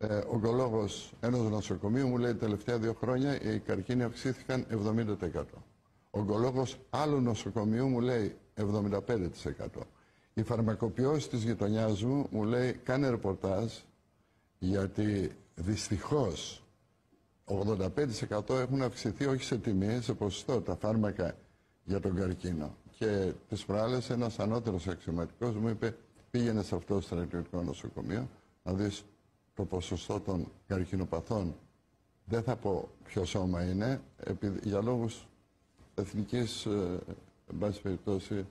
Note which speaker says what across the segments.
Speaker 1: ογκολόγος ενός νοσοκομείου μου λέει τελευταία 2 χρόνια οι καρκίνοι αυξήθηκαν 70%. Ογκολόγος άλλου νοσοκομείου μου λέει 75%. Η φαρμακοποιός της γειτονιάς μου λέει κάνε ρεπορτάζ, γιατί δυστυχώς 85% έχουν αυξηθεί όχι σε τιμή, σε ποσοστό τα φάρμακα για τον καρκίνο. Και τις προάλλες ένας ανώτερος αξιωματικός μου είπε πήγαινε σε αυτό το στρατιωτικό νοσοκομείο να δεις το ποσοστό των καρκινοπαθών. Δεν θα πω ποιο σώμα είναι, για λόγους εθνικής, εν πάση περιπτώσει,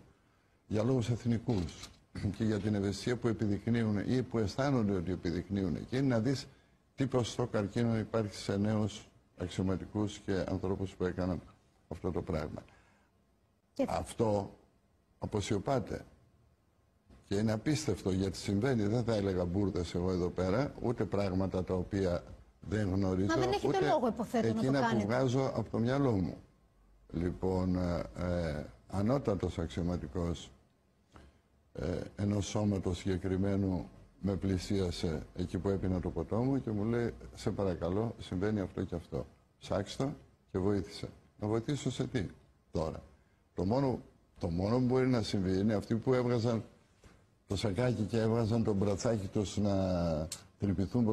Speaker 1: για λόγους εθνικούς και για την ευαισθησία που επιδεικνύουν ή που αισθάνονται ότι επιδεικνύουν εκεί, να δεις τι ποσοστό καρκίνο υπάρχει σε νέους αξιωματικούς και ανθρώπους που έκαναν αυτό το πράγμα. Αυτό αποσιωπάται. Και είναι απίστευτο γιατί συμβαίνει, δεν θα έλεγα μπουρδες εγώ εδώ πέρα, ούτε πράγματα τα οποία δεν γνωρίζω,
Speaker 2: μα δεν έχετε
Speaker 1: ούτε
Speaker 2: λόγο, υποθέτω,
Speaker 1: εκείνα
Speaker 2: να το
Speaker 1: που βγάζω από το μυαλό μου. Λοιπόν, ανώτατος αξιωματικός ενός σώματος συγκεκριμένου με πλησίασε εκεί που έπινα το ποτό μου και μου λέει σε παρακαλώ συμβαίνει αυτό και αυτό. Ψάξτε το και βοήθησε. Να βοηθήσω σε τι τώρα. Το μόνο που μπορεί να συμβεί είναι αυτοί που έβγαζαν το σακάκι και έβγαζαν το μπρατσάκι τους να τρυπηθούν